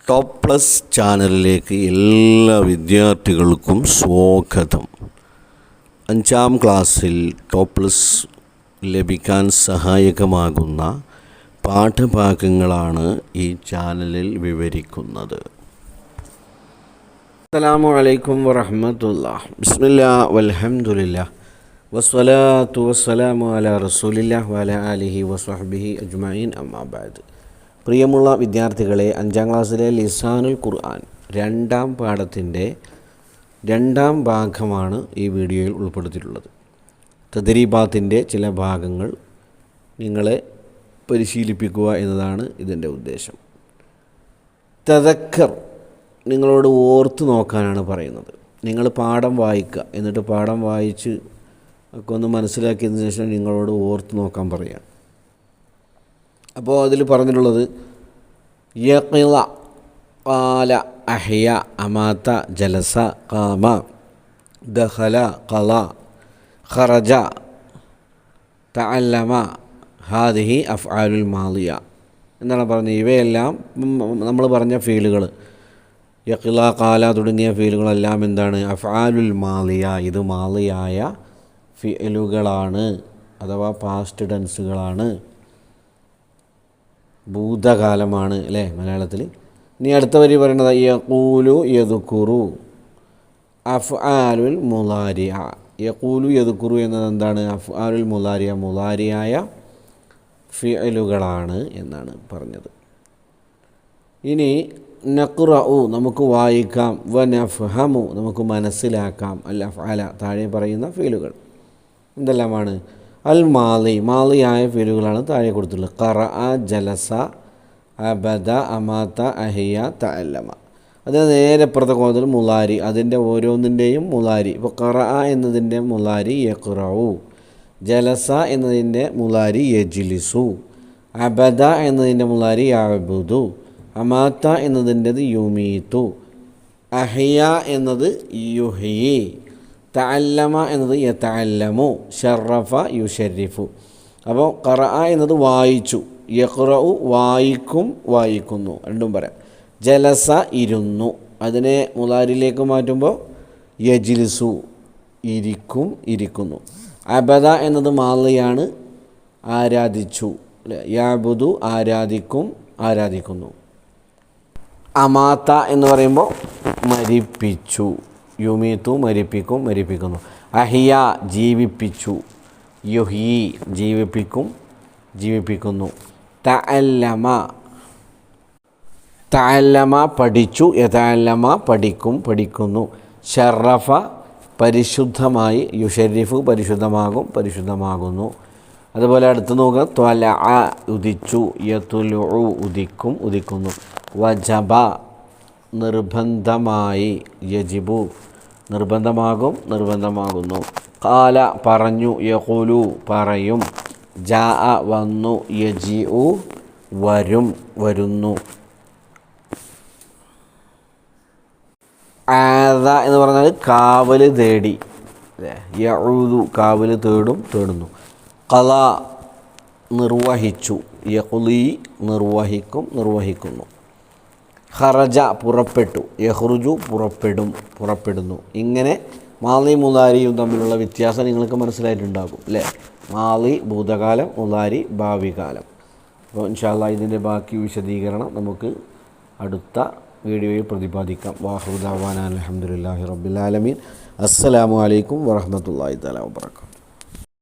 Top plus ചാനലിലേക്ക് എല്ലാ വിദ്യാർത്ഥികൾക്കും സ്വാഗതം. 5ാം ക്ലാസ്സിൽ ടോപ്പ് പ്ലസ് ലഭിക്കാൻ സഹായകമാകുന്ന പാഠഭാഗങ്ങളാണ് ഈ ചാനലിൽ വിവരിക്കുന്നത്. അസ്സലാമു അലൈക്കും വറഹ്മത്തുള്ളാഹി. ബിസ്മില്ലാഹ് വൽഹംദുലില്ലാഹ് വസ്സലാത്തു വസ്സലാമു അലാ റസൂലില്ലാഹി വഅലാ ആലിഹി വസ്വഹ്ബിഹി അജ്മഈൻ. അമ്മാ ബഅദ്. പ്രിയമുള്ള വിദ്യാർത്ഥികളെ, 5ാം ക്ലാസ്സിലെ ലിസാനുൽ ഖുർആൻ 2ാം പാഠത്തിൻ്റെ 2ാം ഭാഗമാണ് ഈ വീഡിയോയിൽ ഉൾപ്പെടുത്തിയിട്ടുള്ളത്. തദ്രീബാത്തിൻ്റെ ചില ഭാഗങ്ങൾ നിങ്ങളെ പരിശീലിപ്പിക്കുക എന്നതാണ് ഇതിൻ്റെ ഉദ്ദേശം. തദക്കർ നിങ്ങളോട് ഓർത്ത് നോക്കാനാണ് പറയുന്നത്. നിങ്ങൾ പാഠം വായിക്കുക, എന്നിട്ട് പാഠം വായിച്ച് ഒക്കെ ഒന്ന് മനസ്സിലാക്കിയതിന് ശേഷം നിങ്ങളോട് ഓർത്ത് നോക്കാൻ പറയാം. അപ്പോൾ അതിൽ പറഞ്ഞിട്ടുള്ളത് യഖിള, ഖാല, അഹ്യ, അമാത, ജലസ, ഖാമ, ദഖല, ഖള, ഖറജ, തഅല്ലമ, ഹാദിഹി അഫ്ആലുൽ മാളിയ എന്നാണ് പറഞ്ഞത്. ഇവയെല്ലാം നമ്മൾ പറഞ്ഞ ഫീലുകൾ, യഖിള, ഖാല തുടങ്ങിയ ഫീലുകളെല്ലാം എന്താണ്? അഫ്ആലുൽ മാളിയ. ഇത് മാളിയായ ഫിഅലുകളാണ്, അഥവാ പാസ്റ്റ് ടെൻസുകളാണ്, ഭൂതകാലമാണ് അല്ലേ മലയാളത്തിൽ. ഇനി അടുത്ത വരി പറയുന്നത് യഖൂലു യദ്കുറു അഫ്ആലുൽ മുളാരിഅ. യഖൂലു യദ്കുറു എന്നത് എന്താണ്? അഫ്ആലുൽ മുളാരിഅ, മുളാരിയായ ഫിഅലുകളാണ് എന്നാണ് പറഞ്ഞത്. ഇനി നഖ്റഉ നമുക്ക് വായിക്കാം, വനഫ്ഹമു നമുക്ക് മനസ്സിലാക്കാം. അൽ അഫ്അല താഴെ പറയുന്ന ഫീലുകൾ എന്തെല്ലാമാണ്? അൽ മാളി, മാളിയായ ഫീലുകളാണ് താഴെ കൊടുത്തിട്ടുള്ളത്. ഖറഅ, ജലസ, അബദ, അമാത, അഹിയ, തഅല്ലമ. അതിന് നേരെ അപ്പുറത്തെ കോണത്തിൽ മുളാരി, അതിൻ്റെ ഓരോന്നിൻ്റെയും മുളാരി. ഇപ്പോൾ ഖറഅ എന്നതിൻ്റെ മുളാരി യഖ്റഉ, ജലസ എന്നതിൻ്റെ മുളാരി യജ്ലിസു, അബദ എന്നതിൻ്റെ മുളാരി യഅബുദു, അമാത എന്നതിൻ്റെത് യുമീതു, അഹിയ എന്നത് യുഹ്യി, തഅല്ലമ എന്നത് യതഅല്ലമു, ശറഫ യുശരിഫു. അപ്പോൾ ഖറഅ എന്നത് വായിച്ചു, യഖ്റഉ വായിക്കും, വായിക്കുന്നു, രണ്ടും പറയാം. ജലസ ഇരുന്നു, അതിനെ മുളാരിലേക്ക് മാറ്റുമ്പോൾ യജ്ലിസു ഇരിക്കും, ഇരിക്കുന്നു. അബദ എന്നത് മാളിയാണ്, ആരാധിച്ചു അല്ലേ. യഅബുദു ആരാധിക്കും, ആരാധിക്കുന്നു. അമാത എന്ന് പറയുമ്പോൾ മരിപ്പിച്ചു, യുമീത്തു മരിപ്പിക്കും, മരിപ്പിക്കുന്നു. അഹിയ ജീവിപ്പിച്ചു, യുഹ്യി ജീവിപ്പിക്കും, ജീവിപ്പിക്കുന്നു. തഅല്ലമ, തഅല്ലമ പഠിച്ചു, യതഅല്ലമ പഠിക്കും, പഠിക്കുന്നു. ശറഫ പരിശുദ്ധമായി, യുശരിഫു പരിശുദ്ധമാകും, പരിശുദ്ധമാകുന്നു. അതുപോലെ അടുത്ത് നോക്കുക, ത്വലഅ ഉദിച്ചു, യത്ലുഉ ഉദിക്കും, ഉദിക്കുന്നു. വജബ നിർബന്ധമായി, യജിബു നിർബന്ധമാകും, നിർബന്ധമാകുന്നു. ഖാല പറഞ്ഞു, യഖൂലു പറയും, ജാഅ വന്നു, യജിഉ വരും, വരുന്നു. ആദ എന്ന് പറഞ്ഞാൽ കാവൽ തേടി, യഊദു കാവൽ തേടും, തേടുന്നു. ഖള നിർവഹിച്ചു, യഖ്ളി നിർവഹിക്കും, നിർവഹിക്കുന്നു. ഖറജ പുറപ്പെട്ടു, യഖ്റുജു പുറപ്പെടും, പുറപ്പെടുന്നു. ഇങ്ങനെ മാളി മുളാരിയും തമ്മിലുള്ള വ്യത്യാസം നിങ്ങൾക്ക് മനസ്സിലായിട്ടുണ്ടാകും അല്ലേ. മാളി ഭൂതകാലം, മുളാരി ഭാവികാലം. അപ്പോൾ ഇൻഷാ അല്ലാഹ് ഇതിൻ്റെ ബാക്കി വിശദീകരണം നമുക്ക് അടുത്ത വീഡിയോയിൽ പ്രതിപാദിക്കാം. വാഹിറു ദഅ്വാനാ അൽഹംദുലില്ലാഹി റബ്ബിൽ ആലമീൻ. അസ്സലാമു അലൈക്കും വറഹ്മത്തുള്ളാഹി തആല വബറകാതുഹു.